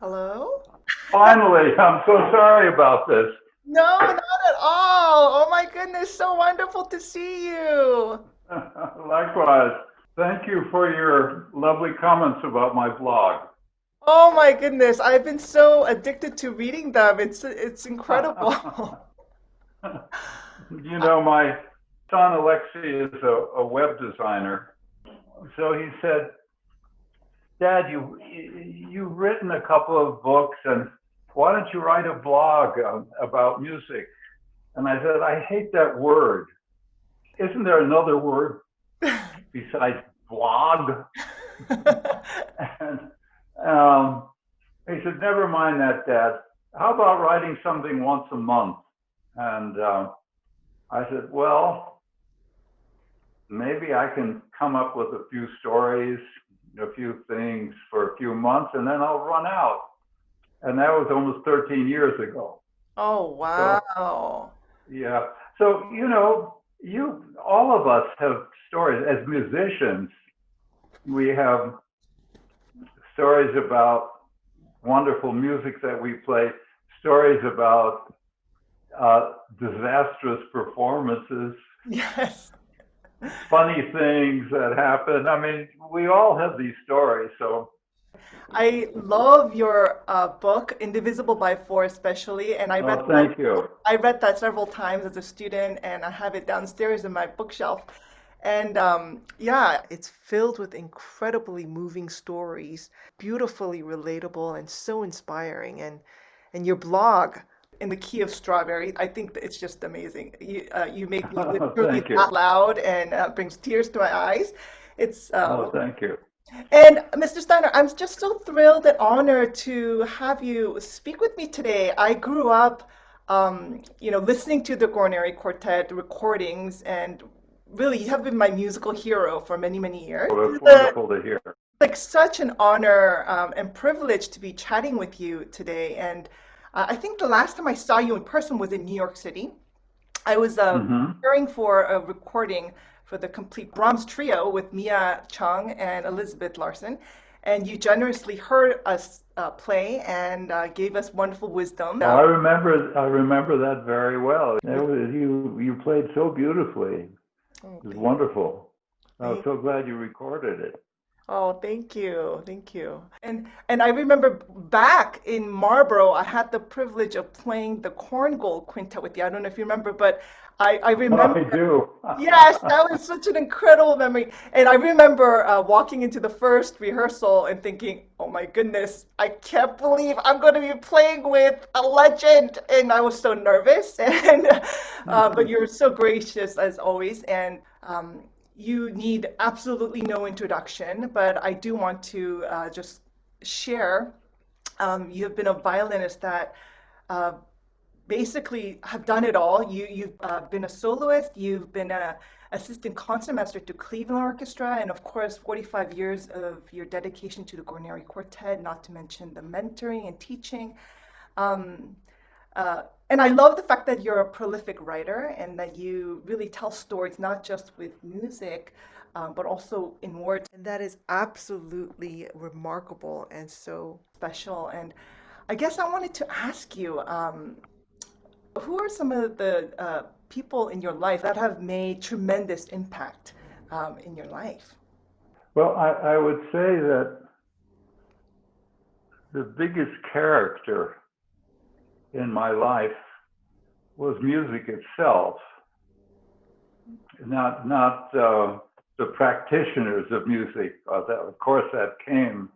Hello? Finally, I'm so sorry about this. No, not at all. Oh my goodness, so wonderful to see you. Likewise. Thank you for your lovely comments about my blog. Oh my goodness, I've been so addicted to reading them. It's incredible. My son Alexei is a web designer. So he said, "Dad, you've written a couple of books, and why don't you write a blog about music?" And I said, "I hate that word. Isn't there another word besides blog?" And um, he said, "Never mind that, Dad. How about writing something once a month?" And I said, "Well, maybe I can come up with a few stories, a few things for a few months, and then I'll run out." And that was almost 13 years ago. Oh So, wow. yeah. So, all of us have stories. As musicians, we have stories about wonderful music that we play, stories about disastrous performances, Yes. funny things that happen. I mean, we all have these stories. So, I love your book, Indivisible by Four, especially, and oh, thank you. I read that several times as a student, and I have it downstairs in my bookshelf. And yeah, it's filled with incredibly moving stories, beautifully relatable, and so inspiring. And your blog, In the Key of Strawberry, I think that it's just amazing. You make me literally Thank you. laugh loud and brings tears to my eyes. It's Oh, thank you. and Mr. Steiner, I'm just so thrilled and honored to have you speak with me today. I grew up, listening to the Guarneri Quartet recordings, and really, you have been my musical hero for many, many years. Well, that's It's wonderful to hear. like such an honor and privilege to be chatting with you today. And I think the last time I saw you in person was in New York City. I was Hmm. preparing for a recording for the complete Brahms trio with Mia Chung and Elizabeth Larson, and you generously heard us play and gave us wonderful wisdom. Oh, I remember that very well. You played so beautifully. Oh, It was thank, wonderful. I was thank so glad you recorded it. Oh, thank you. Thank you. And I remember back in Marlborough, I had the privilege of playing the Korngold Quintet with you. I don't know if you remember, but I remember, I do. yes, that was such an incredible memory. And I remember walking into the first rehearsal and thinking, oh my goodness, I can't believe I'm going to be playing with a legend. And I was so nervous. And but you're so gracious as always. And you need absolutely no introduction, but I do want to just share. You have been a violinist that uh, basically have done it all. You've been a soloist, you've been a assistant concertmaster to Cleveland Orchestra, and of course, 45 years of your dedication to the Guarneri Quartet, not to mention the mentoring and teaching. Um, and I love the fact that you're a prolific writer and that you really tell stories not just with music, but also in words. And that is absolutely remarkable and so special. And I guess I wanted to ask you, who are some of the people in your life that have made tremendous impact in your life? Well, I would say that the biggest character in my life was music itself, not the practitioners of music. Of course, that came,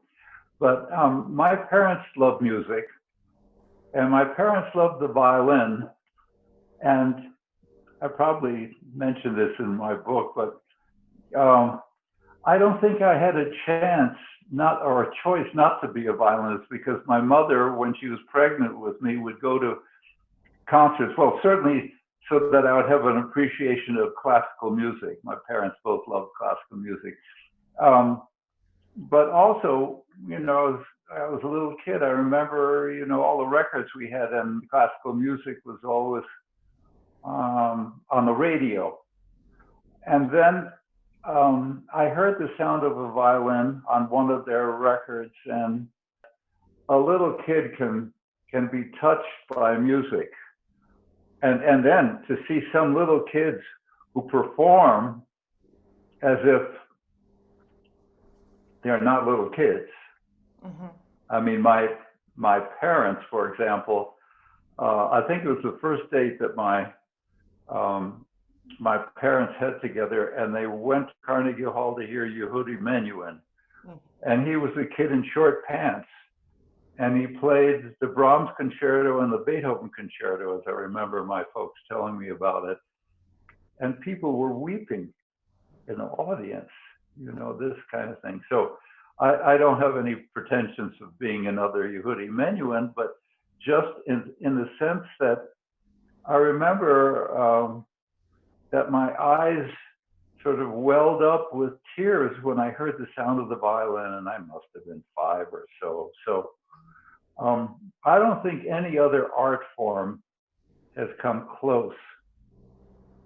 but my parents loved music, and my parents loved the violin. And I probably mentioned this in my book, but um, I don't think I had a chance, not or a choice not to be a violinist, because my mother, when she was pregnant with me, would go to concerts. Well, certainly so that I would have an appreciation of classical music. My parents both loved classical music, um, but also, I was a little kid. I remember, all the records we had, and classical music was always on the radio. And then I heard the sound of a violin on one of their records, and a little kid can be touched by music, and then to see some little kids who perform as if they're not little kids. Mm-hmm. I mean, my parents, for example, I think it was the first date that my parents had together, and they went to Carnegie Hall to hear Yehudi Menuhin. And he was a kid in short pants, and he played the Brahms concerto and the Beethoven concerto, as I remember my folks telling me about it. And people were weeping in the audience, this kind of thing. So I don't have any pretensions of being another Yehudi Menuhin, but just in the sense that I remember that my eyes sort of welled up with tears when I heard the sound of the violin, and I must have been 5 or so. So I don't think any other art form has come close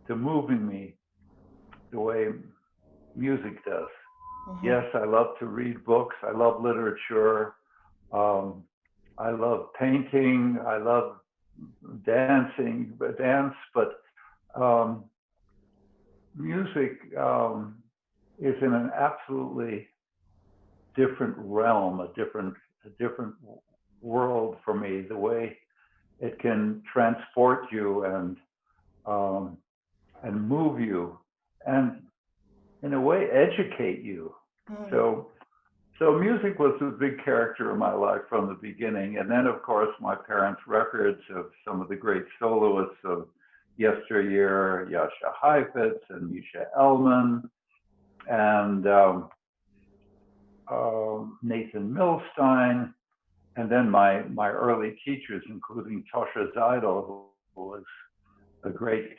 to moving me the way music does. Mm-hmm. Yes, I love to read books. I love literature. I love painting. I love dance, but music is in an absolutely different realm, a different world for me. The way it can transport you and move you, and in a way educate you. Mm. So music was a big character in my life from the beginning. And then, of course, my parents' records of some of the great soloists of yesteryear, Jascha Heifetz and Misha Elman, and Nathan Milstein, and then my early teachers, including Toscha Seidel, who was a great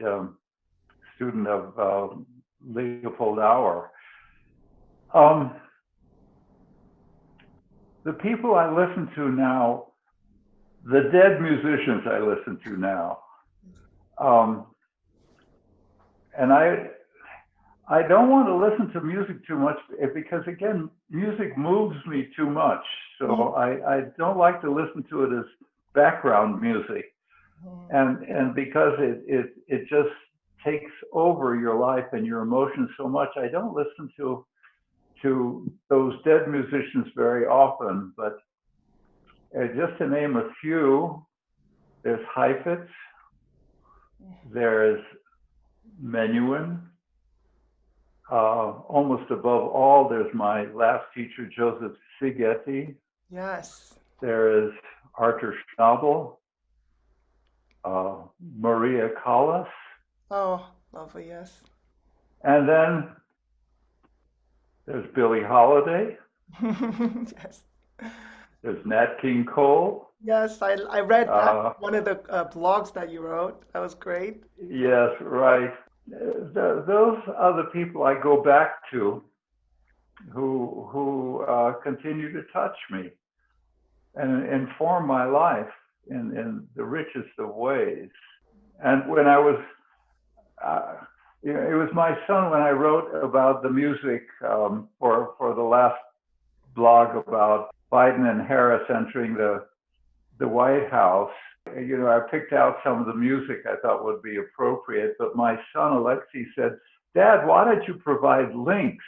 student of Leopold Auer. The people I listen to now, the dead musicians I listen to now, and I don't want to listen to music too much because, again, music moves me too much. So I don't like to listen to it as background music, and because it just takes over your life and your emotions so much, I don't listen to those dead musicians very often. But just to name a few, there's Heifetz, there's Menuhin. Almost above all, there's my last teacher, Joseph Szigeti. Yes. There is Arthur Schnabel, Maria Callas. Oh, lovely, yes. And then there's Billie Holiday. Yes. There's Nat King Cole. Yes, I read one of the blogs that you wrote. That was great. Yes, right. Those are the people I go back to who continue to touch me and inform my life in the richest of ways. And when I was, it was my son when I wrote about the music for the last blog about Biden and Harris entering the White House. I picked out some of the music I thought would be appropriate, but my son Alexei said, "Dad, why don't you provide links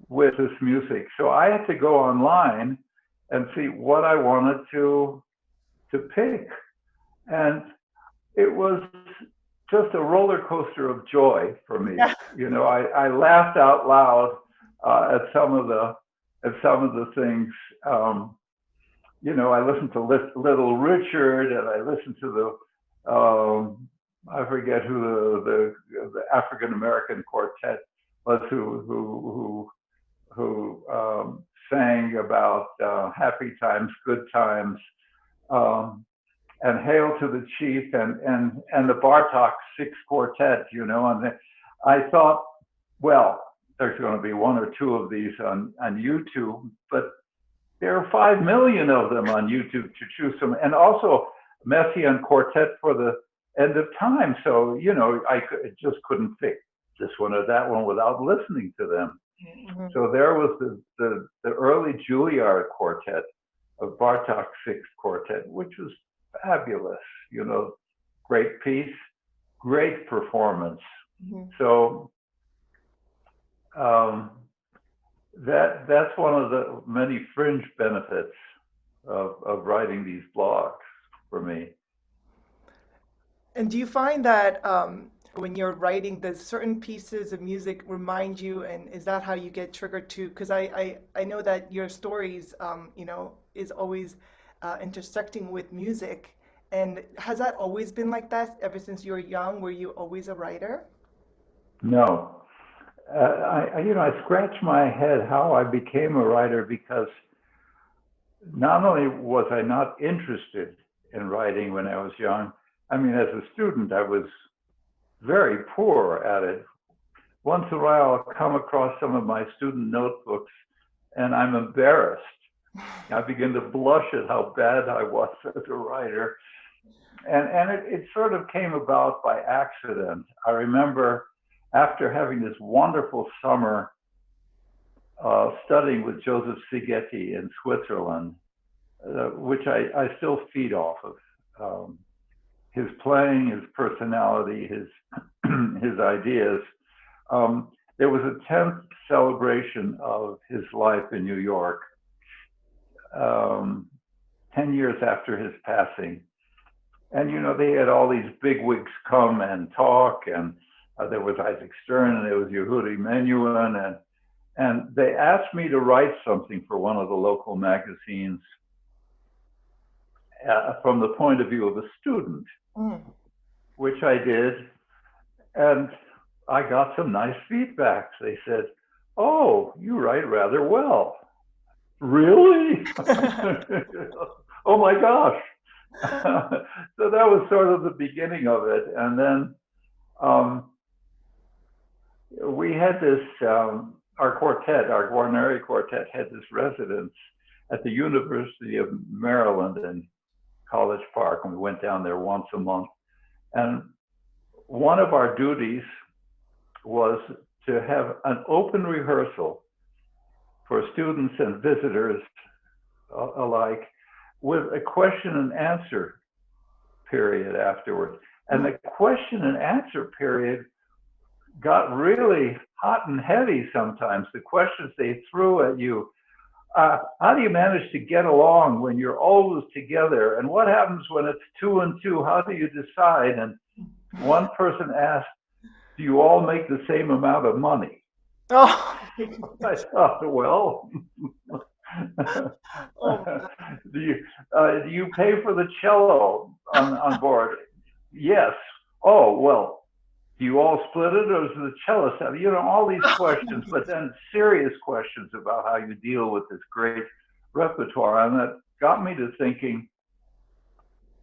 with this music?" So I had to go online and see what I wanted to pick. And it was just a roller coaster of joy for me. Yeah. I laughed out loud at some of the things. I listened to Little Richard, and I listened to I forget who the African American quartet was who sang about happy times, good times, and Hail to the Chief, and the Bartok Six Quartet. And I thought, well, there's going to be one or two of these on YouTube, but there are 5 million of them on YouTube to choose from, and also Messiaen Quartet for the End of Time. So, I just couldn't pick this one or that one without listening to them. Mm-hmm. So there was the early Juilliard Quartet of Bartók's Sixth Quartet, which was fabulous. Great piece, great performance. Mhm. So that's one of the many fringe benefits of writing these blogs for me. And do you find that when you're writing, does certain pieces of music remind you, and is that how you get triggered too? Because I know that your stories, is always intersecting with music. And has that always been like that ever since you were young? Were you always a writer? No, I scratch my head how I became a writer, because not only was I not interested in writing when I was young, I mean, as a student, I was very poor at it. Once in a while, I'll come across some of my student notebooks and I'm embarrassed. I begin to blush at how bad I was as a writer. And it sort of came about by accident. I remember after having this wonderful summer studying with Joseph Szigeti in Switzerland, which I still feed off of. His playing, his personality, his ideas. There was a 10th celebration of his life in New York, 10 years after his passing. And, they had all these bigwigs come and talk, and there was Isaac Stern, and there was Yehudi Menuhin, and they asked me to write something for one of the local magazines from the point of view of a student, which I did. And I got some nice feedback. They said, "Oh, you write rather well." Really? Oh my gosh. So that was sort of the beginning of it. And then we had this, our quartet, our Guarneri Quartet had this residence at the University of Maryland in College Park, and we went down there once a month. And one of our duties was to have an open rehearsal for students and visitors alike, with a question and answer period afterwards. And the question and answer period got really hot and heavy sometimes. The questions they threw at you, how do you manage to get along when you're always together? And what happens when it's 2 and 2? How do you decide? And one person asked, do you all make the same amount of money? Oh, I thought, well, do you pay for the cello on board? Yes. Oh, well, do you all split it, or does the cellist have? All these questions, but then serious questions about how you deal with this great repertoire. And that got me to thinking,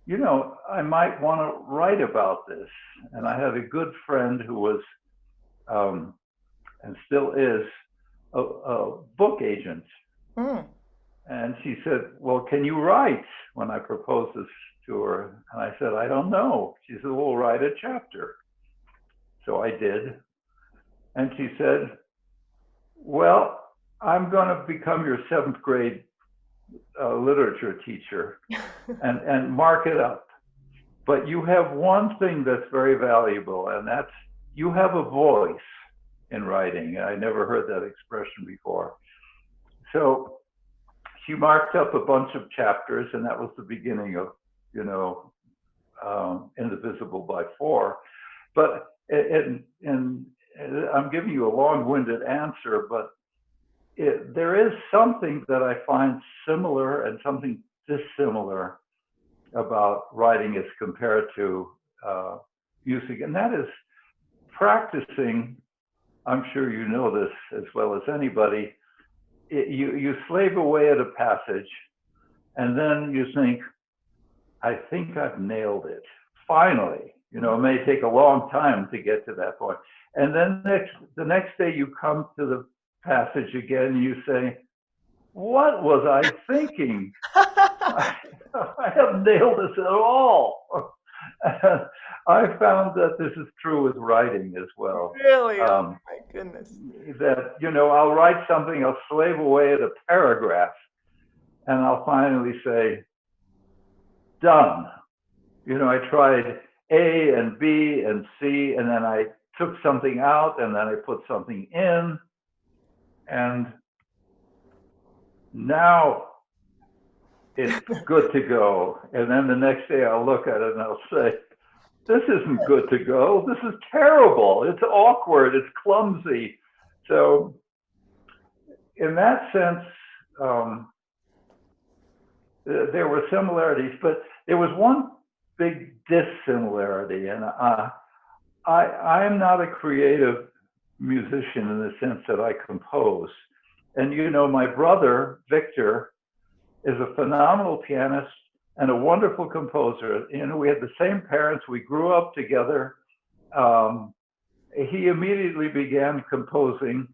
I might want to write about this. And I had a good friend who was, and still is, a book agent. And she said, well, can you write? When I proposed this to her. And I said, I don't know. She said, well, write a chapter. So I did. And she said, well, I'm going to become your 7th grade literature teacher and mark it up. But you have one thing that's very valuable, and that's you have a voice in writing. I never heard that expression before. So she marked up a bunch of chapters, and that was the beginning of, Indivisible by 4. But and I'm giving you a long-winded answer, but there is something that I find similar and something dissimilar about writing as compared to music, and that is practicing. I'm sure you know this as well as anybody. You slave away at a passage, and then you think, I think I've nailed it. Finally, it may take a long time to get to that point. And then the next day you come to the passage again and you say, what was I thinking? I haven't nailed this at all. I found that this is true with writing as well. Really? Oh my goodness. That, I'll write something, I'll slave away at a paragraph, and I'll finally say, done. I tried A and B and C, and then I took something out, and then I put something in, and now it's good to go. And then the next day I'll look at it and I'll say, this isn't good to go. This is terrible. It's awkward. It's clumsy. So in that sense, there were similarities, but there was one big dissimilarity. And I'm not a creative musician in the sense that I compose. And my brother, Victor, is a phenomenal pianist and a wonderful composer. We had the same parents. We grew up together. He immediately began composing,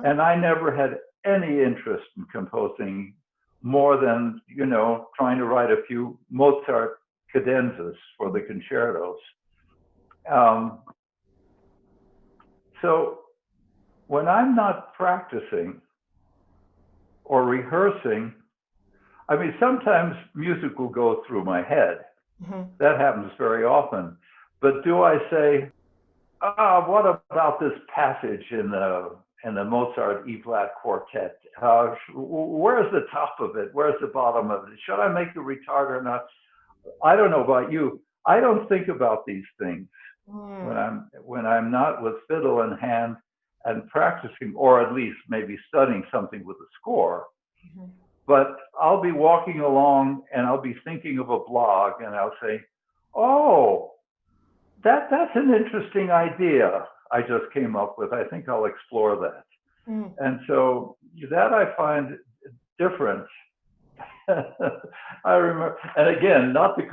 and I never had any interest in composing more than, trying to write a few Mozart cadenzas for the concertos. So when I'm not practicing or rehearsing, I mean, sometimes music will go through my head. Mm-hmm. That happens very often. But do I say, what about this passage in the Mozart E-flat quartet? Where's the top of it? Where's the bottom of it? Should I make the retard or not? I don't know about you. I don't think about these things when I'm not with fiddle in hand and practicing, or at least maybe studying something with a score. Mm-hmm. But I'll be walking along and I'll be thinking of a blog, and I'll say, oh, that's an interesting idea I just came up with. I think I'll explore that. Mm. And so that I find different. I remember, and again, not to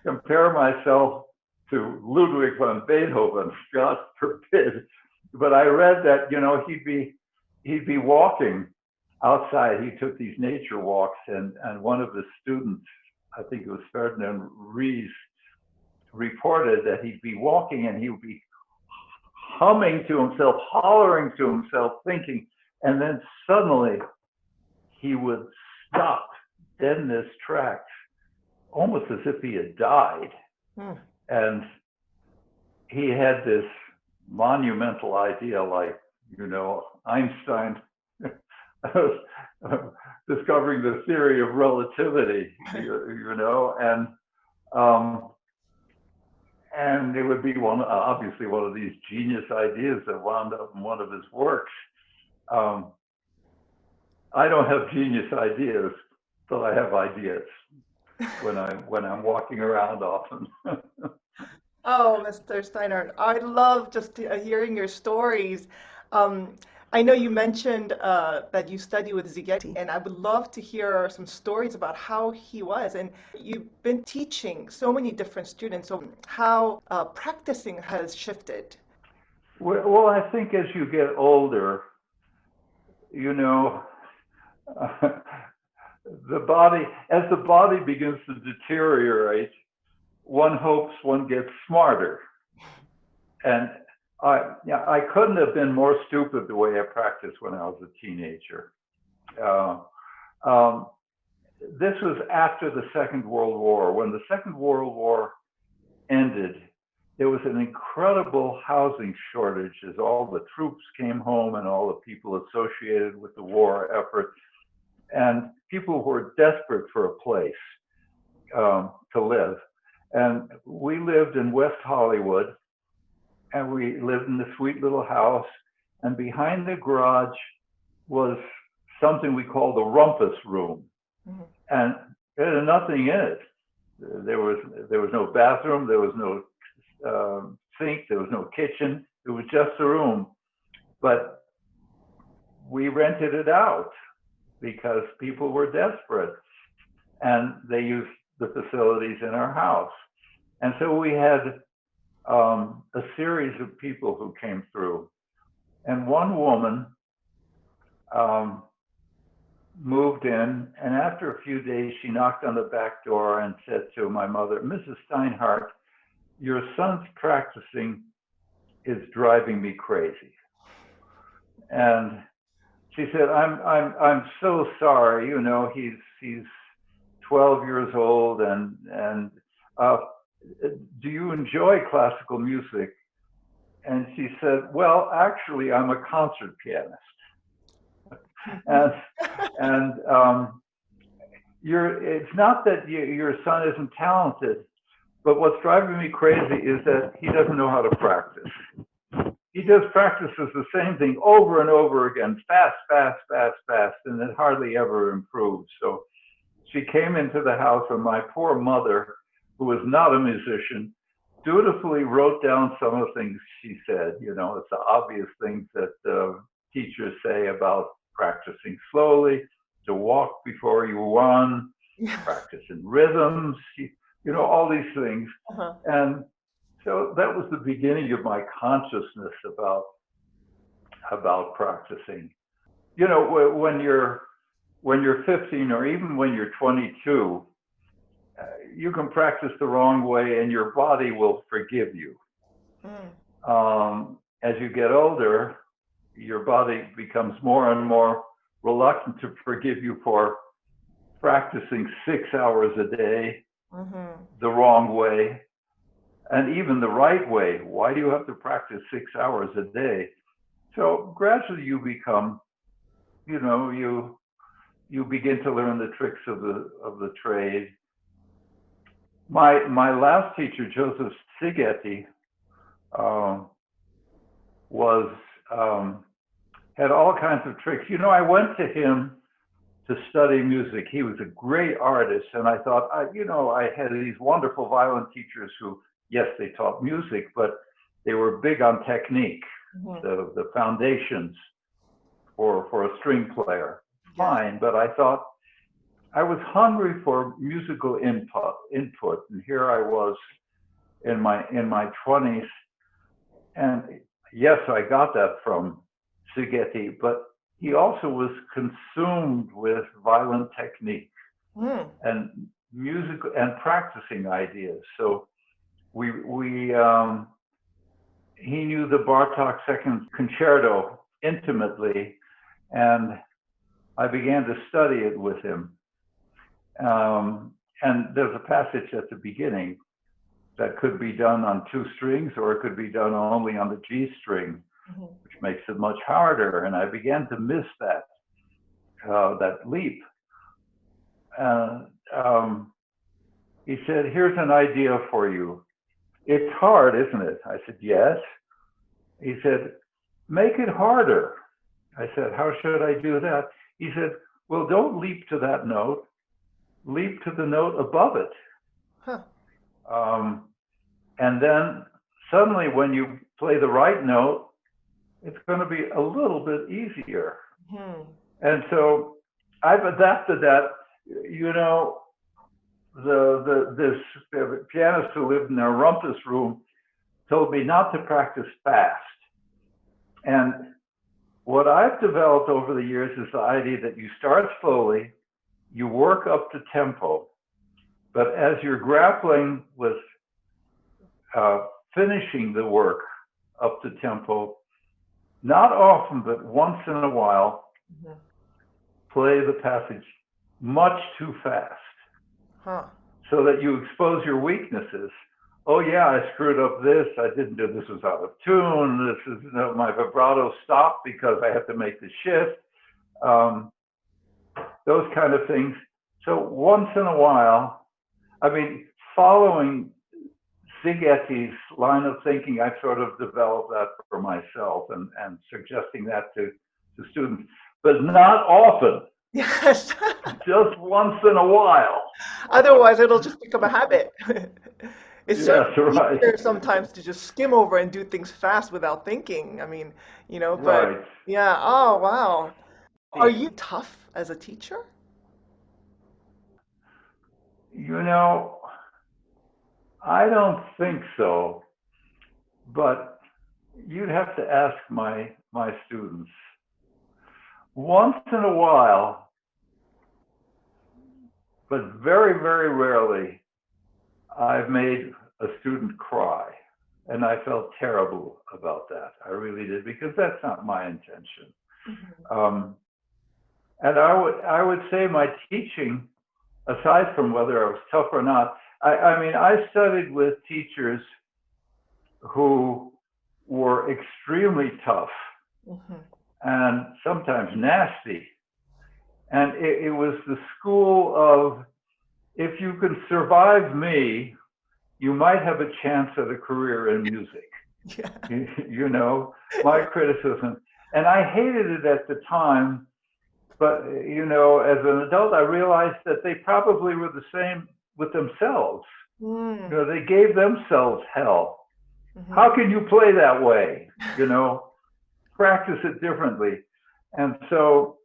compare myself to Ludwig van Beethoven, God forbid, but I read that, he'd be walking outside. He took these nature walks, and one of the students, I think it was Ferdinand Ries, reported that he'd be walking and he would be humming to himself, hollering to himself, thinking, and then suddenly he would stop dead in his tracks, almost as if he had died. And he had this monumental idea, like, Einstein discovering the theory of relativity, and it would be obviously one of these genius ideas that wound up in one of his works. I don't have genius ideas, but I have ideas when I'm walking around often. Oh, Mr. Steinhardt, I love just hearing your stories. I know you mentioned that you study with Szigeti, and I would love to hear some stories about how he was. And you've been teaching so many different students, so how practicing has shifted. Well, I think as you get older, as the body begins to deteriorate, one hopes one gets smarter. And I couldn't have been more stupid the way I practiced when I was a teenager. This was after the Second World War. When the Second World War ended, there was an incredible housing shortage as all the troops came home and all the people associated with the war effort. And people were desperate for a place to live. And we lived in West Hollywood, and we lived in the sweet little house. And behind the garage was something we called the rumpus room. Mm-hmm. And there was nothing in it. There was no bathroom, there was no sink, there was no kitchen. It was just a room. But we rented it out because people were desperate, and they used the facilities in our house. And so we had a series of people who came through. And one woman moved in, and after a few days, she knocked on the back door and said to my mother, Mrs. Steinhardt, your son's practicing is driving me crazy. And she said, I'm so sorry. You know, he's 12 years old, and uh, do you enjoy classical music? And she said, well, actually, I'm a concert pianist, and and it's not that your son isn't talented, but what's driving me crazy is that he doesn't know how to practice. He just practices the same thing over and over again, fast, fast, fast, fast, and it hardly ever improves. So she came into the house, and my poor mother, who was not a musician, dutifully wrote down some of the things she said. You know, it's the obvious things that teachers say about practicing slowly, to walk before you run, practice in rhythms, you know, all these things. Uh-huh. And so that was the beginning of my consciousness about practicing. You know, when you're 15 or even when you're 22, you can practice the wrong way and your body will forgive you. As you get older, your body becomes more and more reluctant to forgive you for practicing 6 hours a day the wrong way, and even the right way. Why do you have to practice 6 hours a day? So gradually you become, you know, you begin to learn the tricks of the trade. My last teacher, Joseph Szigeti, was had all kinds of tricks. You know, I went to him to study music. He was a great artist, and I thought, you know, I had these wonderful violin teachers who, yes, they taught music, but they were big on technique, the foundations for a string player. Fine, but I thought I was hungry for musical input, and here I was in my 20s, and yes, I got that from Szigeti, but he also was consumed with violin technique and music and practicing ideas. So he knew the Bartók Second Concerto intimately, and I began to study it with him. And there's a passage at the beginning that could be done on 2 strings, or it could be done only on the G string, which makes it much harder. And I began to miss that leap. He said, here's an idea for you. It's hard, isn't it? I said, yes. He said, make it harder. I said, how should I do that? He said, well, don't leap to that note. Leap to the note above it. And then suddenly when you play the right note, it's going to be a little bit easier. And so I've adapted that. You know, this pianist who lived in a rumpus room told me not to practice fast. And what I've developed over the years is the idea that you start slowly, you work up to tempo, but as you're grappling with finishing the work up to tempo, not often, but once in a while, play the passage much too fast, so that you expose your weaknesses. Oh yeah, I screwed up this. I didn't do this. Was out of tune. This is, you know, my vibrato stopped because I have to make the shift. Those kind of things. So once in a while, I mean, following Szigeti's line of thinking, I've sort of developed that for myself and suggesting that to students, but not often. Yes. Just once in a while. Otherwise, it'll just become a habit. It's Yes, right. easier sometimes to just skim over and do things fast without thinking. I mean, you know, but Right. yeah. Oh, wow. Are you tough as a teacher? You know, I don't think so, but you'd have to ask my students. Once in a while, but very, very rarely, I've made a student cry, and I felt terrible about that. I really did, because that's not my intention. And I would say my teaching, aside from whether I was tough or not, I mean, I studied with teachers who were extremely tough and sometimes nasty. And it was the school of, if you can survive me, you might have a chance at a career in music. Yeah. You know, my criticism. And I hated it at the time, but, you know, as an adult, I realized that they probably were the same with themselves. You know, they gave themselves hell. How can you play that way? You know, practice it differently. And so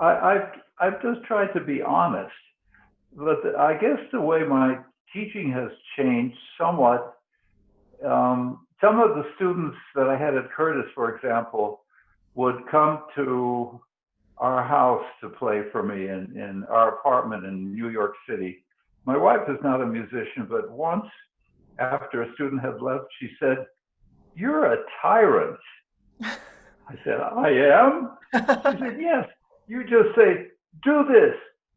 I've just tried to be honest. But I guess the way my teaching has changed somewhat, some of the students that I had at Curtis, for example, would come to our house to play for me in our apartment in New York City. My wife is not a musician, but once after a student had left, she said, "You're a tyrant." I said, "I am?" She said, "Yes. You just say, do this,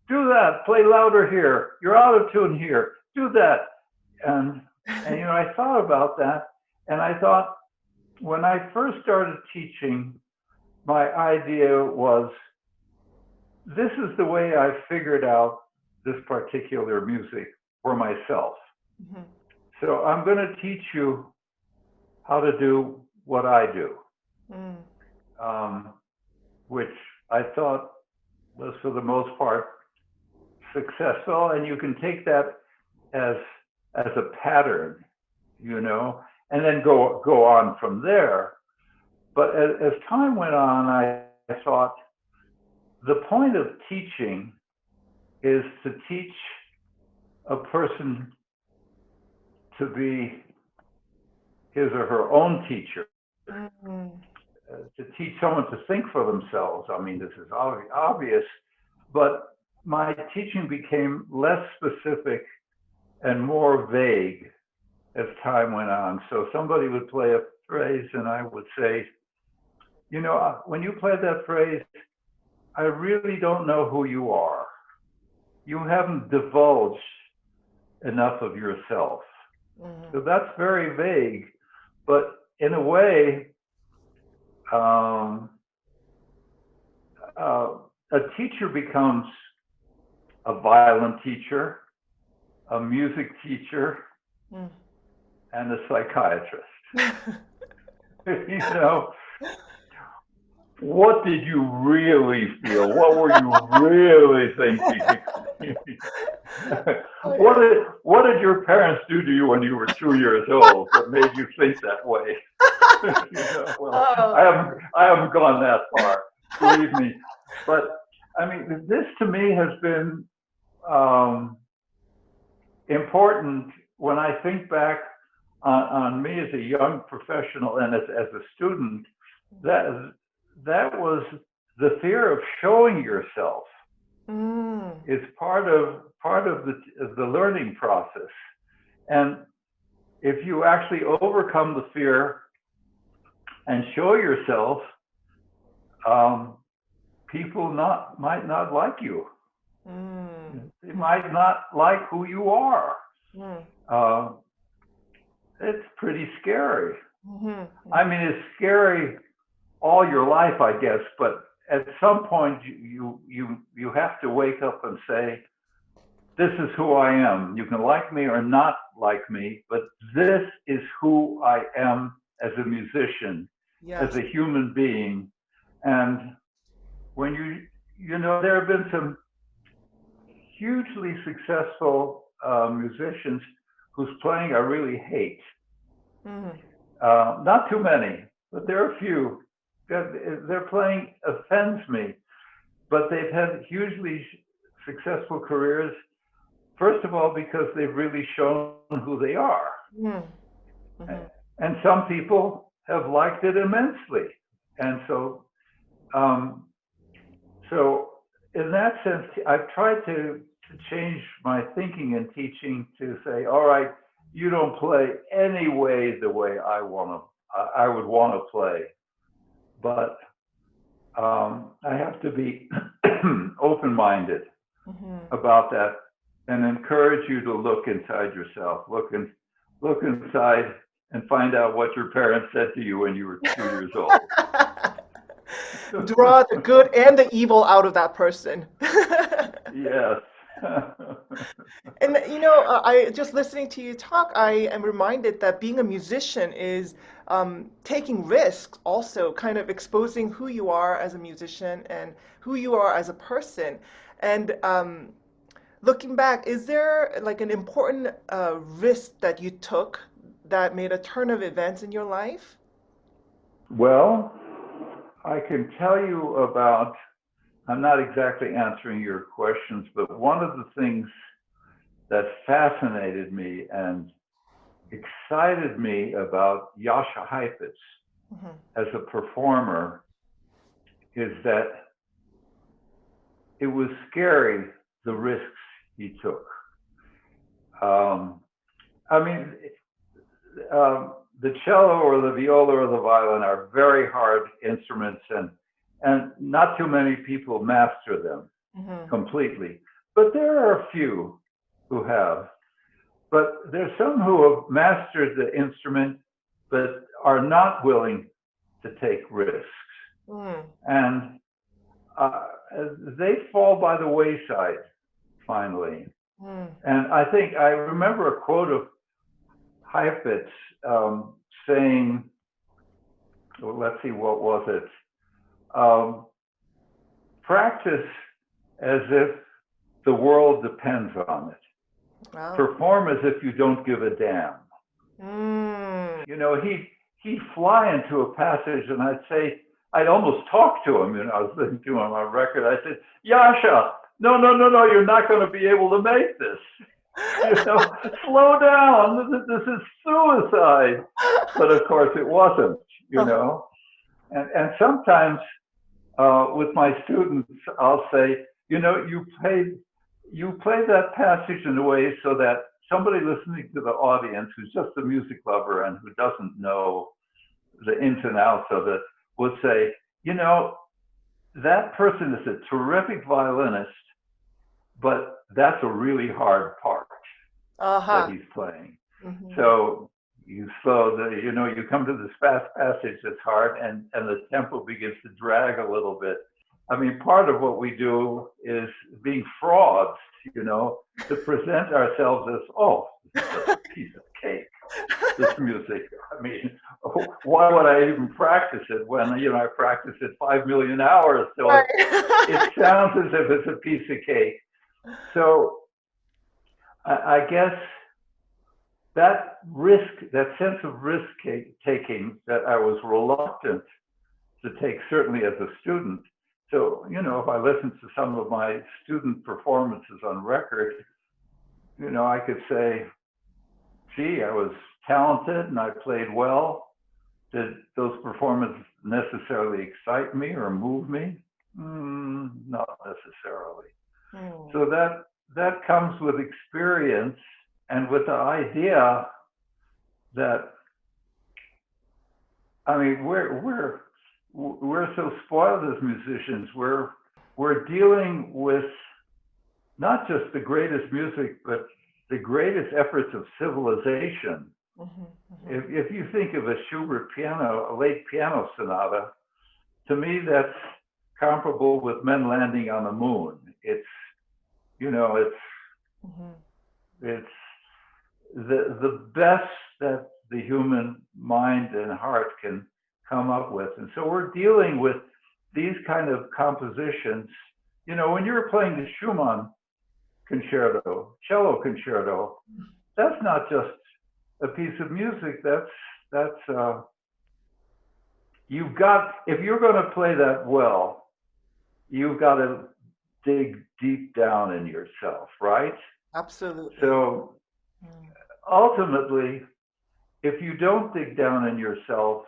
do that, play louder here, you're out of tune here, do that." And you know, I thought about that, and I thought, when I first started teaching, my idea was, this is the way I figured out this particular music for myself. So I'm going to teach you how to do what I do, which I thought was for the most part successful. And you can take that as a pattern, you know, and then go on from there. But as time went on, I thought the point of teaching is to teach a person to be his or her own teacher, to teach someone to think for themselves. I mean, this is obvious, but my teaching became less specific and more vague as time went on. So somebody would play a phrase and I would say, you know, when you play that phrase, I really don't know who you are. You haven't divulged enough of yourself. So that's very vague, but in a way, a teacher becomes a violin teacher, a music teacher, and a psychiatrist. You know, what did you really feel? What were you really thinking? What did your parents do to you when you were 2 years old that made you think that way? You know, well, I haven't gone that far, believe me. But I mean, this to me has been important when I think back on me as a young professional and as a student. That was the fear of showing yourself is part of the learning process. And if you actually overcome the fear and show yourself, people might not like you. They might not like who you are. It's pretty scary. I mean, it's scary all your life, I guess, but at some point you have to wake up and say, this is who I am. You can like me or not like me, but this is who I am as a musician, as a human being. And when you know, there have been some hugely successful musicians whose playing I really hate. Not too many, but there are a few. Their playing offends me, but they've had hugely successful careers. First of all, because they've really shown who they are. And some people have liked it immensely. And so, so in that sense, I've tried to change my thinking and teaching to say, all right, you don't play any way the way I would want to play, but I have to be open-minded Hmm. about that and encourage you to look inside yourself, look inside and find out what your parents said to you when you were 2 years old. Draw the good and the evil out of that person. Yes. And I just listening to you talk, I am reminded that being a musician is taking risks, also kind of exposing who you are as a musician and who you are as a person. And looking back, is there like an important risk that you took that made a turn of events in your life? Well, I can tell you about, I'm not exactly answering your questions, but one of the things that fascinated me and excited me about Jascha Heifetz Hmm. as a performer is that it was scary, the risks he took. Um, I mean, the cello or the viola or the violin are very hard instruments, and not too many people master them Hmm. completely. But there are a few who have. But there's some who have mastered the instrument but are not willing to take risks. Mm. And uh, they fall by the wayside finally. Mm. And I remember a quote of Heifetz saying, well, let's see, what was it? Um, Practice as if the world depends on it. Wow. Perform as if you don't give a damn. Mm. You know, he'd fly into a passage, and I'd almost talk to him. I was listening to him on my record. I said, Jascha, no, no, no, no, you're not going to be able to make this. Slow down. This is suicide. But of course, it wasn't. You Uh-huh. know, and sometimes with my students, I'll say, you play that passage in a way so that somebody listening to the audience who's just a music lover and who doesn't know the ins and outs of it would say, you know, that person is a terrific violinist, but that's a really hard part that Uh-huh. he's playing. Hmm. So you come to this fast passage that's hard, and the tempo begins to drag a little bit. I mean, part of what we do is being frauds, to present ourselves as, oh, this is just a piece of cake, this music. I mean, why would I even practice it when, I practiced it 5 million hours? So it Right. sounds as if it's a piece of cake. So I guess that sense of risk taking that I was reluctant to take, certainly as a student. So, if I listen to some of my student performances on record, I could say, gee, I was talented and I played well. Did those performances necessarily excite me or move me? Not necessarily. Mm. So that comes with experience and with the idea that, I mean, we're so spoiled as musicians. We're dealing with not just the greatest music, but the greatest efforts of civilization. Mhm, mhm. If you think of a Schubert piano, a late piano sonata, to me that's comparable with men landing on the moon. It's you know it's Mhm. it's the best that the human mind and heart can come up with. And so we're dealing with these kind of compositions. When you're playing the Schumann concerto, cello concerto, that's not just a piece of music. That's you've got, if you're going to play that well, you've got to dig deep down in yourself, right? Absolutely. So Mm. ultimately, if you don't dig down in yourself,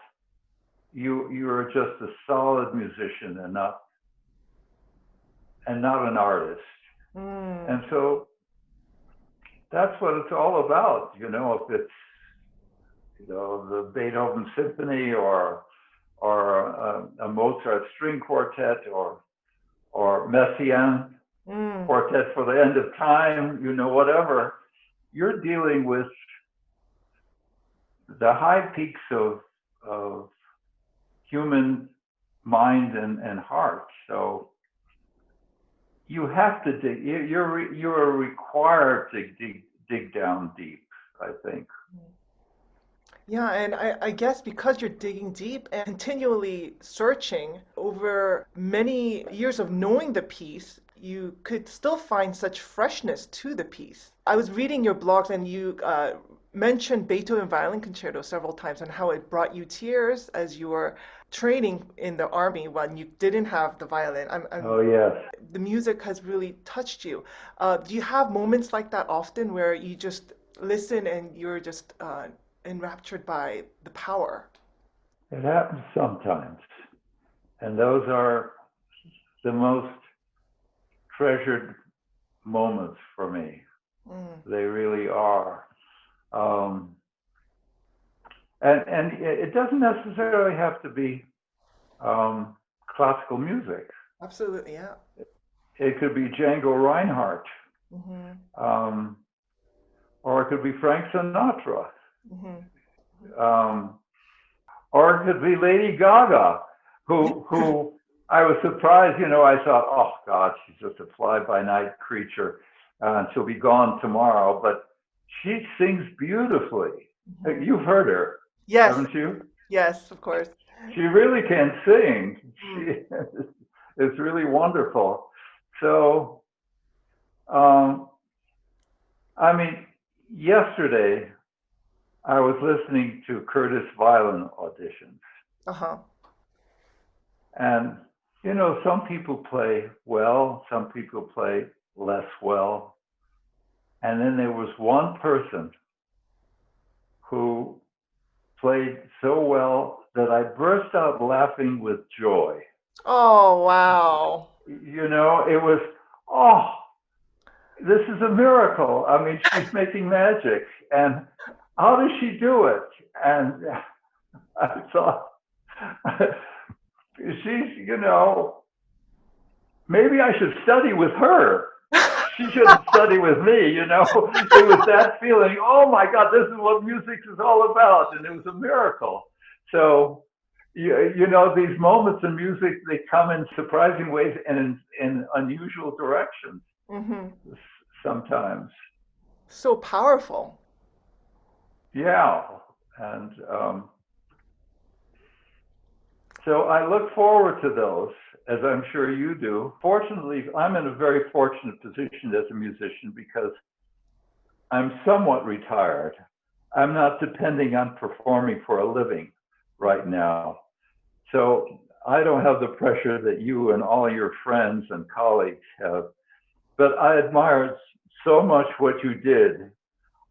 you're just a solid musician and not an artist. Mm. And so that's what it's all about. If it's the Beethoven Symphony or a Mozart string quartet, or Messiaen quartet for the end of time, whatever. You're dealing with the high peaks of human mind and heart. So you have to dig. You're required to dig down deep, I think. Yeah, and I guess because you're digging deep and continually searching over many years of knowing the piece, you could still find such freshness to the piece. I was reading your blogs and you mentioned Beethoven Violin Concerto several times and how it brought you tears as you were training in the army when you didn't have the violin. Oh, yes. The music has really touched you. Do you have moments like that often where you just listen and you're just enraptured by the power? It happens sometimes. And those are the most treasured moments for me. They really are. And it doesn't necessarily have to be classical music. Absolutely, yeah. It could be Django Reinhardt, or it could be Frank Sinatra, or it could be Lady Gaga, who I was surprised. I thought, oh God, she's just a fly-by-night creature, and she'll be gone tomorrow. But she sings beautifully. You've heard her, yes, haven't you? Yes, of course. She really can sing. She is really wonderful. So, yesterday I was listening to Curtis violin auditions. And, some people play well, some people play less well. And then there was one person who played so well that I burst out laughing with joy. Oh, wow. It was, oh, this is a miracle. She's making magic. And how does she do it? And I thought, she's, maybe I should study with her. She shouldn't study with me, It was that feeling, oh my God, this is what music is all about. And it was a miracle. So, these moments in music, they come in surprising ways and in unusual directions sometimes. So powerful. Yeah. And so I look forward to those, as I'm sure you do. Fortunately, I'm in a very fortunate position as a musician because I'm somewhat retired. I'm not depending on performing for a living right now. So I don't have the pressure that you and all your friends and colleagues have. But I admired so much what you did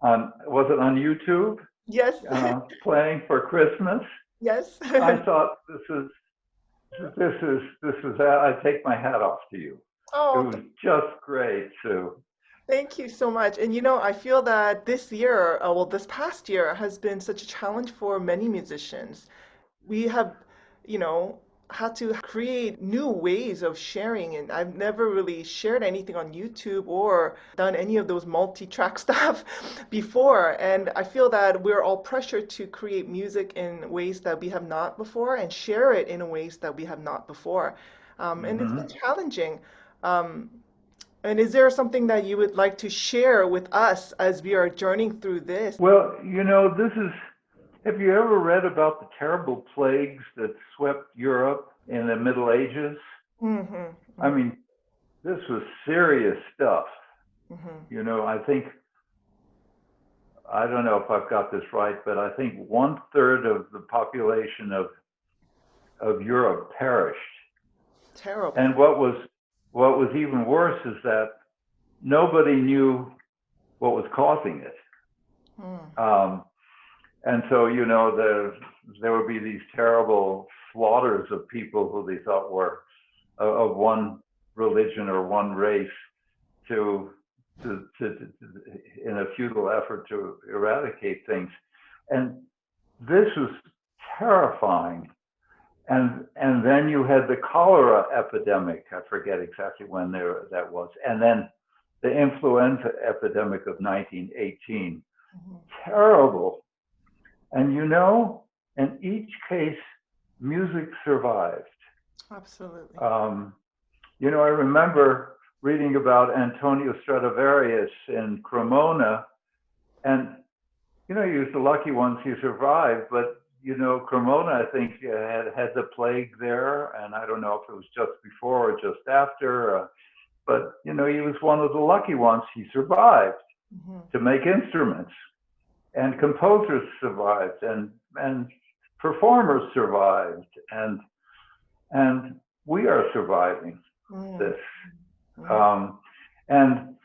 was it on YouTube? Yes. Playing for Christmas. Yes. I thought this is I take my hat off to you. Oh, it was just great, Sue. Thank you so much. And I feel that this year, this past year has been such a challenge for many musicians. We have, had to create new ways of sharing, and I've never really shared anything on YouTube or done any of those multi-track stuff before. And I feel that we're all pressured to create music in ways that we have not before and share it in ways that we have not before. And it's been challenging. And is there something that you would like to share with us as we are journeying through this? Well, have you ever read about the terrible plagues that swept Europe in the Middle Ages? This was serious stuff. I don't know if I've got this right, but I think 1/3 of the population of Europe perished. Terrible. And what was even worse is that nobody knew what was causing it. And so, there would be these terrible slaughters of people who they thought were of one religion or one race to in a futile effort to eradicate things. And this was terrifying. and then you had the cholera epidemic. I forget exactly when that was, and then the influenza epidemic of 1918. Mhm. Terrible. And in each case, music survived. Absolutely. I remember reading about Antonio Stradivarius in Cremona, and he was the lucky ones he survived. But Cremona, I think, had the plague there, and I don't know if it was just before or just after. But he was one of the lucky ones. He survived Mhm. to make instruments, and composers survived, and performers survived, and we are surviving Mm. this. Mm. And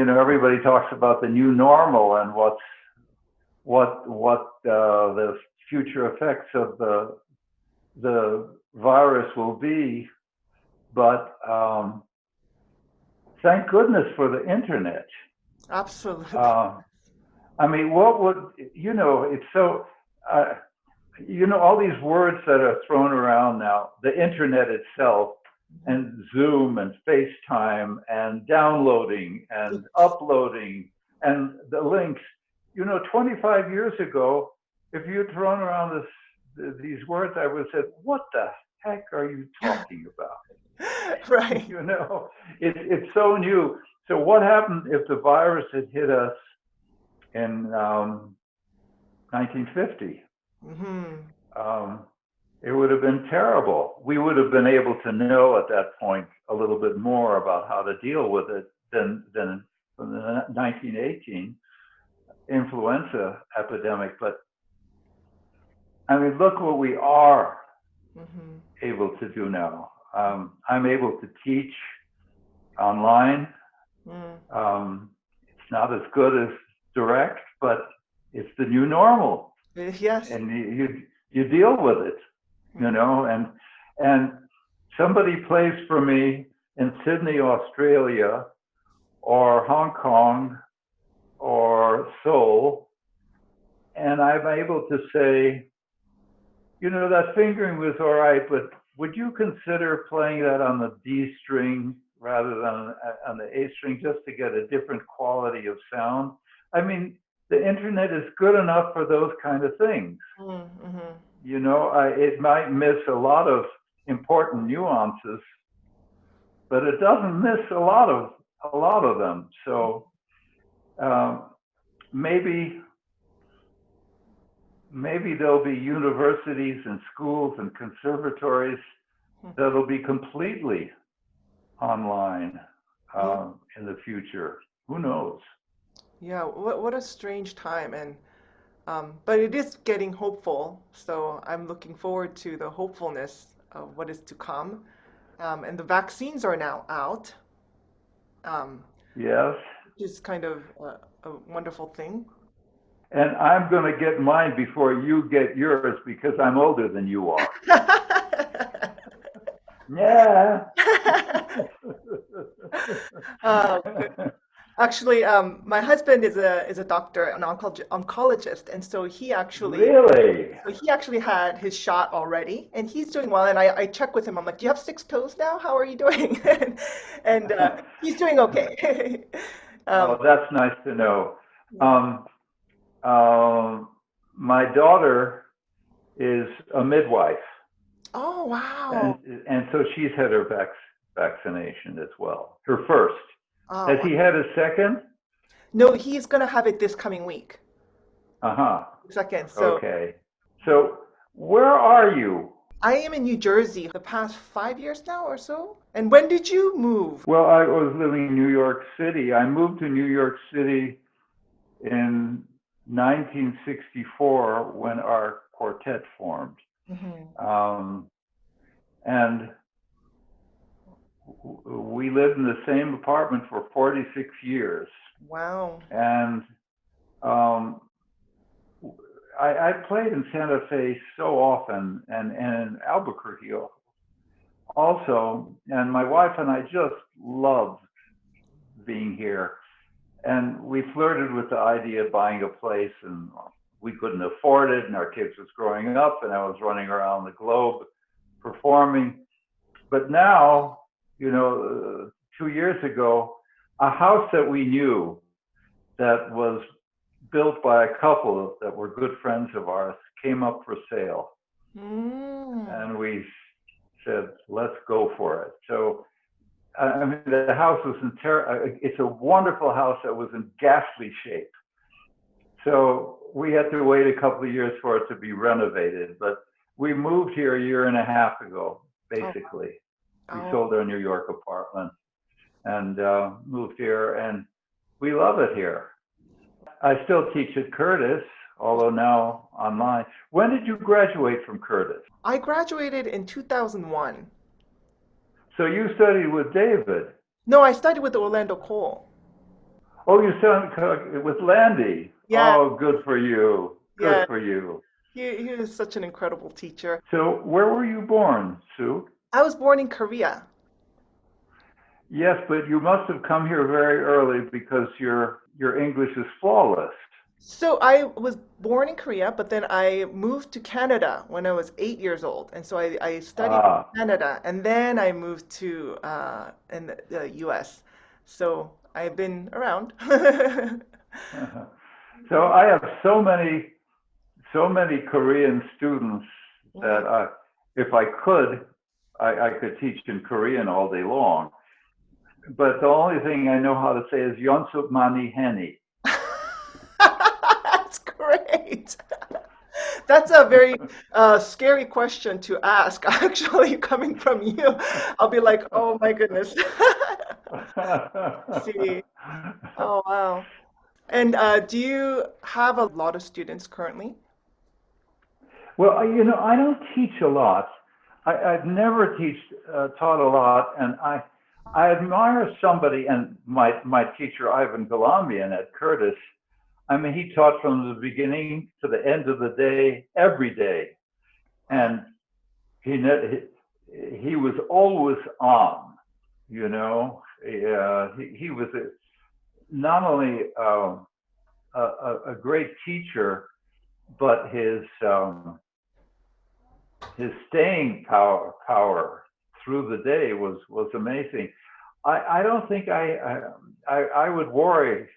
everybody talks about the new normal and what the future effects of the virus will be, but thank goodness for the internet. Absolutely. I mean, what would it's so. All these words that are thrown around now, the internet itself, and Zoom and FaceTime and downloading and uploading and the links. 25 years ago, if you had thrown around these words, I would have said, what the heck are you talking about? Right. It's so new. So what happened if the virus had hit us in 1950? Mm-hmm. It would have been terrible. We would have been able to know at that point a little bit more about how to deal with it than from the 1918 influenza epidemic. But I mean, look what we are Mm-hmm. able to do now. I'm able to teach online. It's not as good as direct, but it's the new normal. Yes. And you deal with it. And somebody plays for me in Sydney, Australia, or Hong Kong, or Seoul, and I'm able to say, that fingering was all right, but would you consider playing that on the D string rather than on the A string, just to get a different quality of sound? I mean, the internet is good enough for those kind of things. Mm-hmm. It might miss a lot of important nuances, but it doesn't miss a lot of them. So maybe there'll be universities and schools and conservatories that'll be completely online in the future. Who knows? Yeah, what a strange time, and but it is getting hopeful. So I'm looking forward to the hopefulness of what is to come. And the vaccines are now out, Yes. which is kind of a wonderful thing. And I'm going to get mine before you get yours because I'm older than you are. Yeah. Good. Actually, my husband is a doctor, an oncologist, and so Really? he actually had his shot already, and he's doing well. And I check with him. I'm like, "Do you have 6 toes now? How are you doing?" and he's doing okay. Oh, that's nice to know. My daughter is a midwife, Oh, wow. and so she's had her vaccination as well. Her first. Oh, Has wow. he had a second? No, he's gonna have it this coming week, Uh-huh. second. So Okay. So where are you? I am in New Jersey the past 5 years now or so. And when did you move? Well, I was living in New York City. I moved to New York City in 1964 when our quartet formed. Mm-hmm. And we lived in the same apartment for 46 years. Wow. And I played in Santa Fe so often, and in Albuquerque also. And my wife and I just loved being here. And we flirted with the idea of buying a place and we couldn't afford it, and our kids was growing up, and I was running around the globe performing. But now, 2 years ago, a house that we knew that was built by a couple that were good friends of ours came up for sale. And we said, let's go for it. So, I mean, the house was it's a wonderful house that was in ghastly shape. So we had to wait a couple of years for it to be renovated. But we moved here a year and a half ago, basically. We sold our New York apartment and moved here, and we love it here. I still teach at Curtis, although now online. When did you graduate from Curtis? I graduated in 2001. So you studied with David? No, I studied with Orlando Cole. Oh, you studied with Landy? Yeah. Oh, good for you. Good for you. He was such an incredible teacher. So where were you born, Sue? I was born in Korea. Yes, but you must have come here very early because your English is flawless. So I was born in Korea, but then I moved to Canada when I was 8 years old. And so I studied in Canada, and then I moved to in the US. So I've been around. So I have so many Korean students that if I could, I could teach in Korean all day long. But the only thing I know how to say is 연습 많이 했니. That's great. That's a very scary question to ask, actually, coming from you. I'll be like, oh my goodness. See. Oh, wow. And do you have a lot of students currently? Well, I don't teach a lot. I've never taught a lot, and I admire somebody, and my teacher, Ivan Galamian at Curtis, I mean, he taught from the beginning to the end of the day, every day. And he was always on, He was not only a great teacher, but his staying power through the day was amazing. I don't think I would worry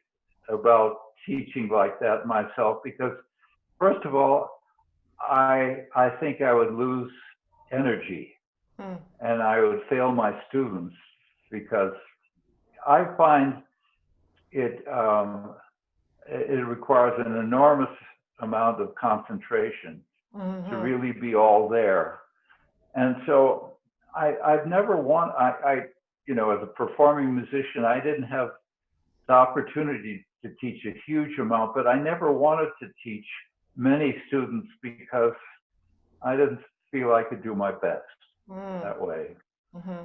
about teaching like that myself, because first of all, I think I would lose energy and I would fail my students, because I find it requires an enormous amount of concentration to really be all there. And so I've never as a performing musician, I didn't have the opportunity to teach a huge amount, but I never wanted to teach many students because I didn't feel I could do my best that way.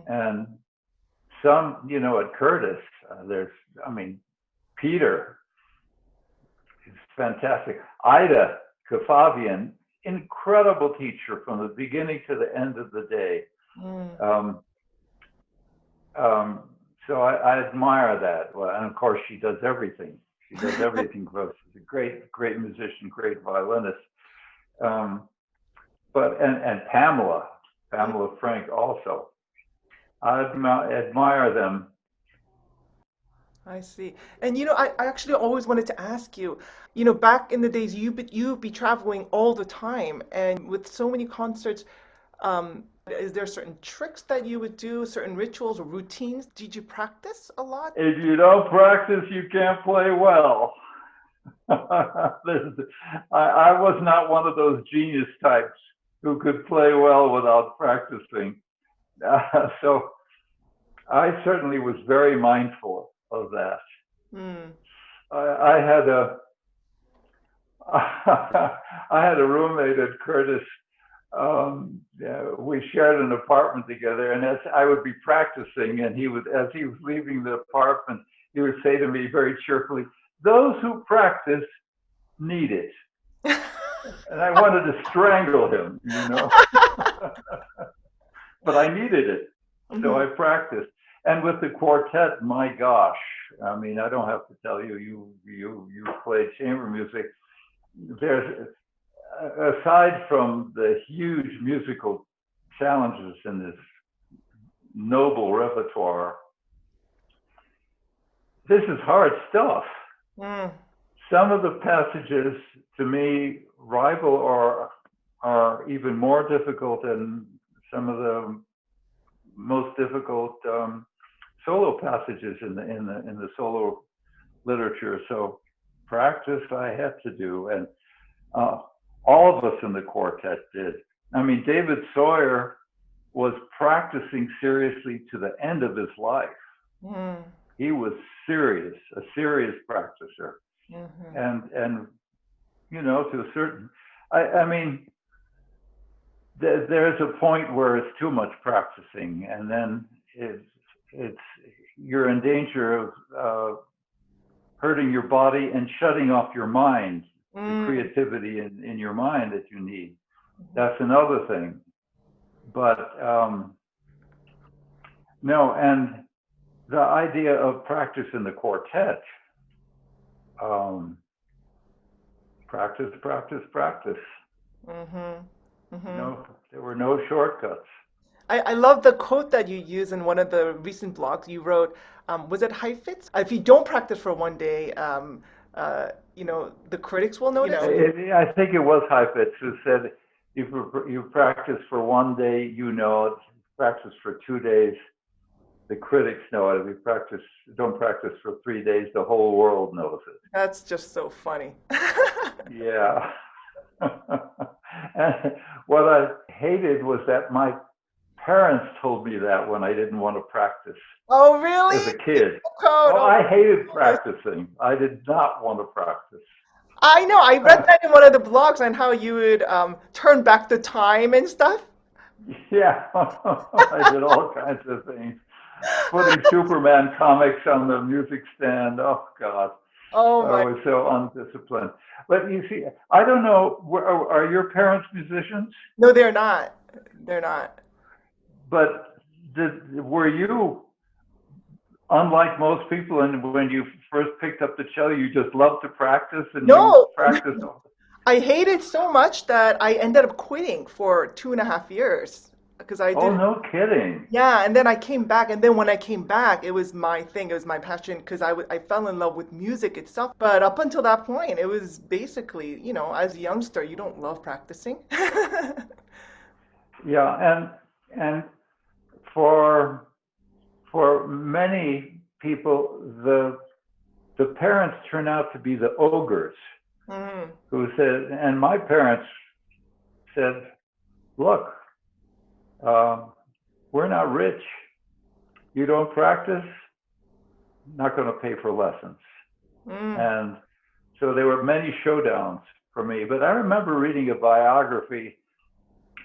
And some, at Curtis, Peter is fantastic. Ida Kafavian, incredible teacher from the beginning to the end of the day. So I admire that. Well, and of course, she does everything. She does everything for us. She's a great musician, great violinist. And Pamela Frank also. I admire them. I see. And I actually always wanted to ask you, back in the days, you'd be traveling all the time, and with so many concerts, is there certain tricks that you would do, certain rituals or routines? Did you practice a lot? If you don't practice, you can't play well. I was not one of those genius types who could play well without practicing. So I certainly was very mindful of that. I had a roommate at Curtis. We shared an apartment together, and as I would be practicing, and as he was leaving the apartment, he would say to me very cheerfully, "Those who practice need it." And I wanted to strangle him, but I needed it, so I practiced. And with the quartet, my gosh, I mean, I don't have to tell you, you played chamber music. there's aside from the huge musical challenges in this noble repertoire, this is hard stuff. Mm. Some of the passages to me rival or are even more difficult than some of the most difficult solo passages in the solo literature. So practice I had to do, and all of us in the quartet did. I mean, David Sawyer was practicing seriously to the end of his life. Mm. He was serious, a serious practicer, Mm-hmm. and you know, to a certain, I mean, there's a point where it's too much practicing, and then it's you're in danger of hurting your body and shutting off your mind, the creativity in your mind that you need. That's another thing. But no, and the idea of practice in the quartet, practice, practice, practice. Mm-hmm. Mm-hmm. No, there were no shortcuts. I love the quote that you use in one of the recent blogs you wrote. Was it Heifetz? If you don't practice for one day, the critics will notice. I think it was Heifetz who said, if you practice for one day, you know it. Practice for 2 days, the critics know it. If you don't practice for 3 days, the whole world knows it. That's just so funny. Yeah. And what I hated was that my parents told me that when I didn't want to practice. Oh, really? As a kid. Code. Oh, I hated practicing. I did not want to practice. I know. I read that in one of the blogs on how you would turn back the time and stuff. Yeah, I did all kinds of things. Putting Superman comics on the music stand. Oh, God. Oh, I my. was so undisciplined. But you see, I don't know, are your parents musicians? No, they're not. They're not. But were you, unlike most people, and when you first picked up the cello, you just loved to practice and you No, practiced? I hated so much that I ended up quitting for 2.5 years because I Oh, did. no kidding. Yeah, and then I came back, and then when I came back, it was my thing, it was my passion because I fell in love with music itself. But up until that point, it was basically, as a youngster, you don't love practicing. Yeah, and for many people, the parents turn out to be the ogres Mm. who said, and my parents said, look, we're not rich. You don't practice, not going to pay for lessons. Mm. And so there were many showdowns for me. But I remember reading a biography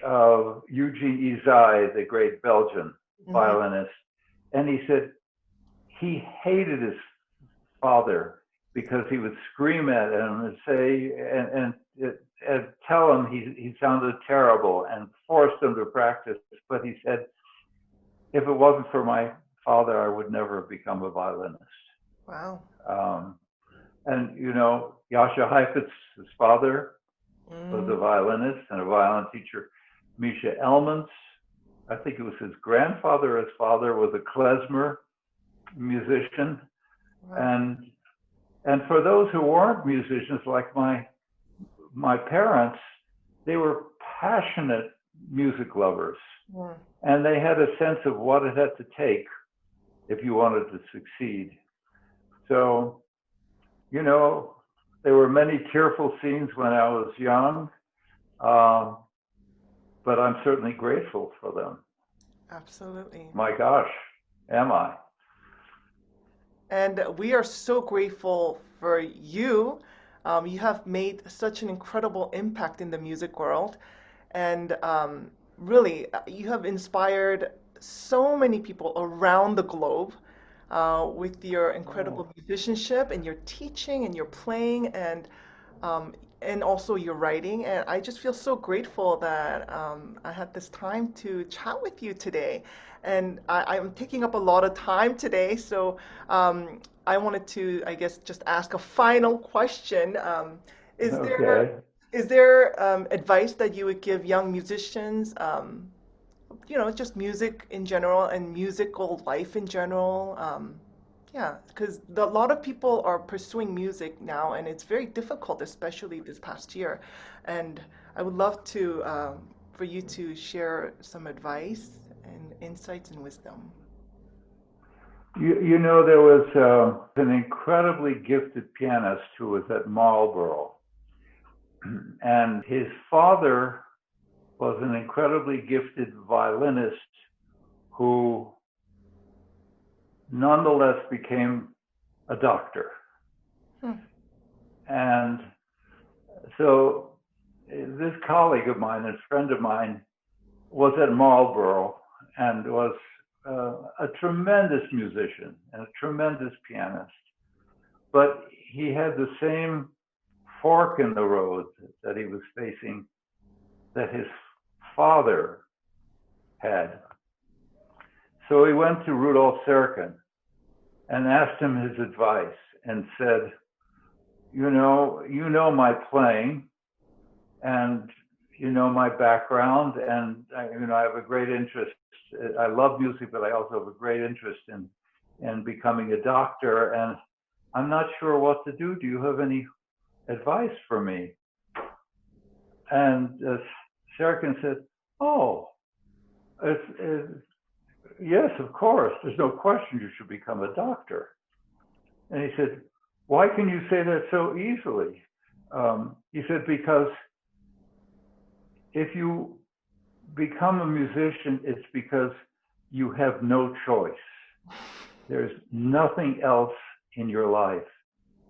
of Eugene Izai, the great Belgian violinist, and he said he hated his father because he would scream at him and say and tell him he sounded terrible and forced him to practice. But he said, if it wasn't for my father, I would never have become a violinist. Wow. And Jascha Heifetz, his father, was a violinist and a violin teacher. Misha Elmans, I think it was his grandfather, his father was a klezmer musician. Wow. And for those who weren't musicians, like my parents, they were passionate music lovers. Mm. And they had a sense of what it had to take if you wanted to succeed. So, there were many tearful scenes when I was young, but I'm certainly grateful for them. Absolutely. My gosh, am I? And we are so grateful for you. You have made such an incredible impact in the music world. And really, you have inspired so many people around the globe with your incredible musicianship and your teaching and your playing and also your writing. And I just feel so grateful that I had this time to chat with you today. And I'm taking up a lot of time today, so I wanted to, I guess, just ask a final question. Is there Okay. is there advice that you would give young musicians? Just music in general and musical life in general. Yeah, because a lot of people are pursuing music now, and it's very difficult, especially this past year. And I would love to for you to share some advice and insights and wisdom. There was an incredibly gifted pianist who was at Marlborough, and his father was an incredibly gifted violinist who nonetheless became a doctor. Hmm. And so this colleague of mine and friend of mine was at Marlborough and was a tremendous musician and a tremendous pianist. But he had the same fork in the road that he was facing that his father had. So he went to Rudolf Serkin and asked him his advice and said, you know my playing and you know my background, and I have a great interest. I love music, but I also have a great interest in becoming a doctor, and I'm not sure what to do. Do you have any advice for me? And Serkin said, oh, yes, of course. There's no question you should become a doctor. And he said, why can you say that so easily? He said, because if you become a musician, it's because you have no choice. There's nothing else in your life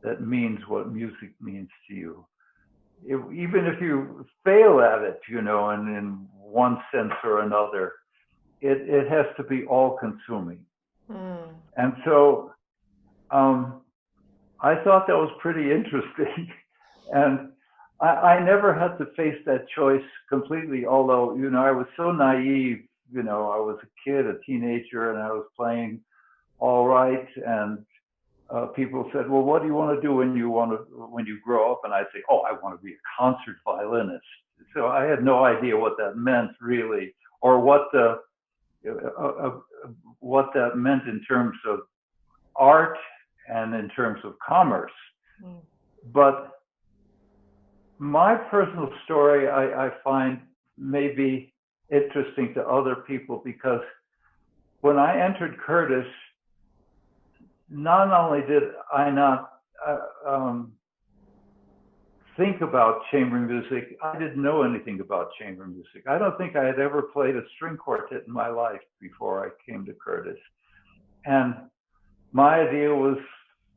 that means what music means to you. Even if you fail at it, in one sense or another, it has to be all consuming. Mm. And so I thought that was pretty interesting. And I never had to face that choice completely, although, I was so naive. I was a kid, a teenager, and I was playing all right. And people said, well, what do you want to do when you grow up? And I'd say, oh, I want to be a concert violinist. So I had no idea what that meant really, or what that meant in terms of art and in terms of commerce. Mm. But my personal story, I find may be interesting to other people, because when I entered Curtis, not only did I not think about chamber music, I didn't know anything about chamber music. I don't think I had ever played a string quartet in my life before I came to Curtis. And my idea was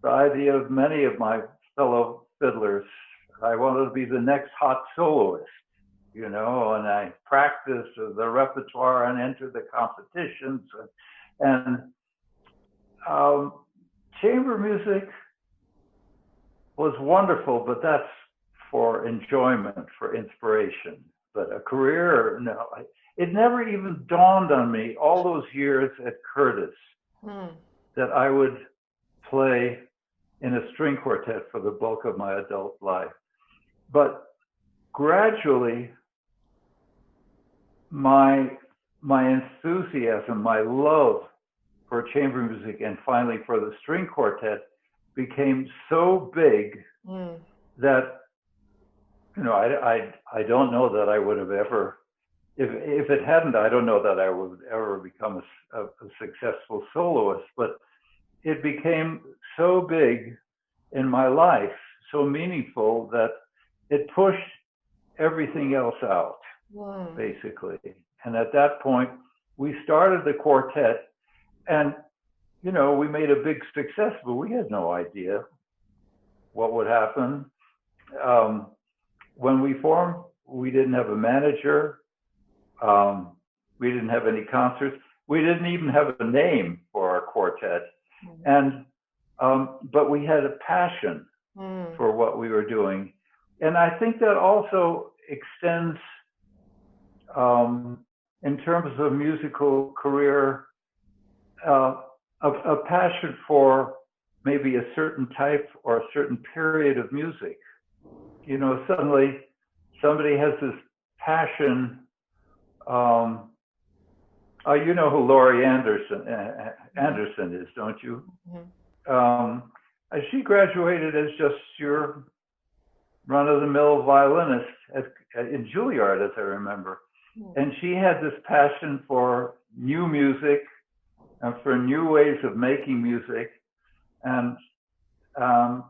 the idea of many of my fellow fiddlers. I wanted to be the next hot soloist, and I practiced the repertoire and entered the competitions. And chamber music was wonderful, but that's for enjoyment, for inspiration. But a career, no. It never even dawned on me all those years at Curtis that I would play in a string quartet for the bulk of my adult life. But gradually, my enthusiasm, my love for chamber music, and finally for the string quartet, became so big that I don't know that I would have ever, if it hadn't, I don't know that I would ever become a successful soloist. But it became so big in my life, so meaningful, that it pushed everything else out, basically. And at that point, we started the quartet, and we made a big success, but we had no idea what would happen. When we formed, we didn't have a manager. We didn't have any concerts. We didn't even have a name for our quartet. And but we had a passion for what we were doing. And I think that also extends in terms of musical career, a passion for maybe a certain type or a certain period of music. suddenly somebody has this passion. You know who Laurie Anderson is, don't you? Mm-hmm. She graduated as just your run-of-the-mill violinist in Juilliard, as I remember. And she had this passion for new music and for new ways of making music. And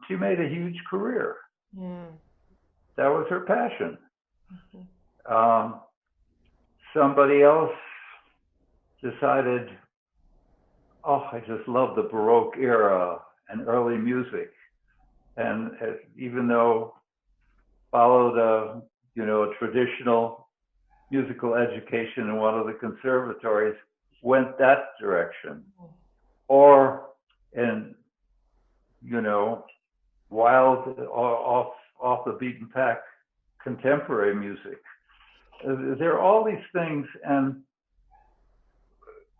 she made a huge career. That was her passion. Somebody else decided, oh, I just love the Baroque era and early music. And even though followed a traditional musical education in one of the conservatories, went that direction. Or in, wild, off the beaten path contemporary music. There are all these things, and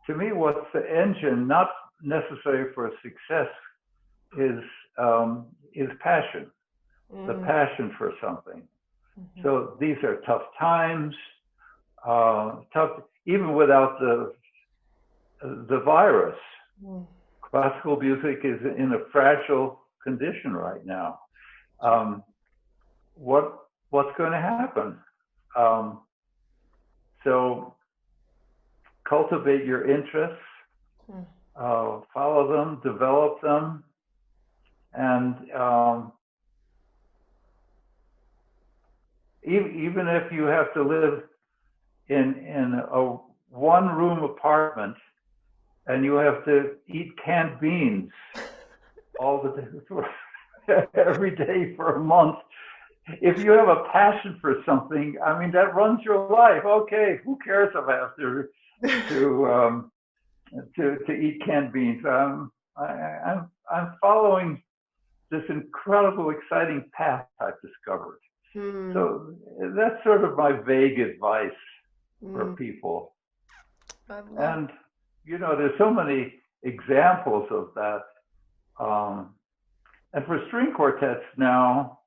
to me, what's the engine, not necessary for success, is passion, the passion for something. So these are tough times, tough even without the virus. Classical music is in a fragile condition right now. What's going to happen? So cultivate your interests, follow them, develop them, and even if you have to live in a one-room apartment and you have to eat canned beans all the day, every day for a month, if you have a passion for something, I mean, that runs your life. Okay, who cares if I have to eat canned beans? I'm following this incredible, exciting path I've discovered. So that's sort of my vague advice for people. And there's so many examples of that. And for string quartets now,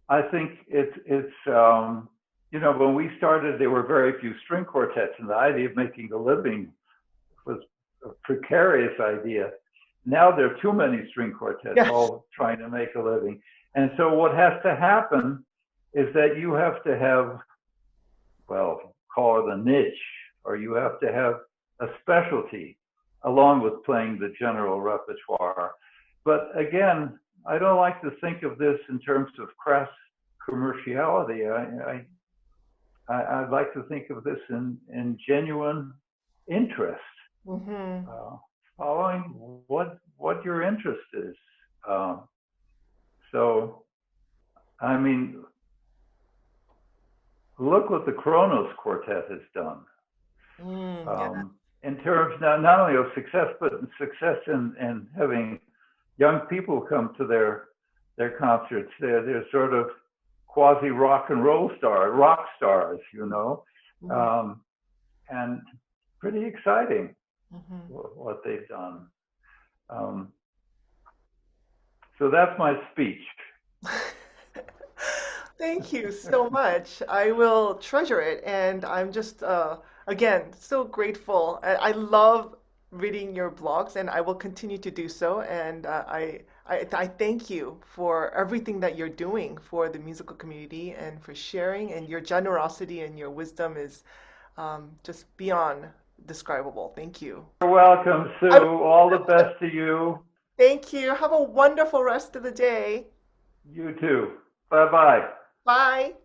I think it's when we started, there were very few string quartets, and the idea of making a living was a precarious idea. Now there are too many string quartets all trying to make a living. And so what has to happen is that you have to have, well, call it a niche, or you have to have a specialty along with playing the general repertoire. But again, I don't like to think of this in terms of crass commerciality. I'd like to think of this in genuine interest, following what your interest is. So, I mean, look what the Kronos Quartet has done. In terms not only of success, but success in having young people come to their concerts. They're sort of quasi rock stars, and pretty exciting what they've done. So that's my speech. Thank you so much. I will treasure it, and I'm just again so grateful. I love reading your blogs, and I will continue to do so. And I thank you for everything that you're doing for the musical community and for sharing. And your generosity and your wisdom is just beyond describable. Thank you. You're welcome, Sue. All the best to you. Thank you. Have a wonderful rest of the day. You too. Bye-bye. Bye.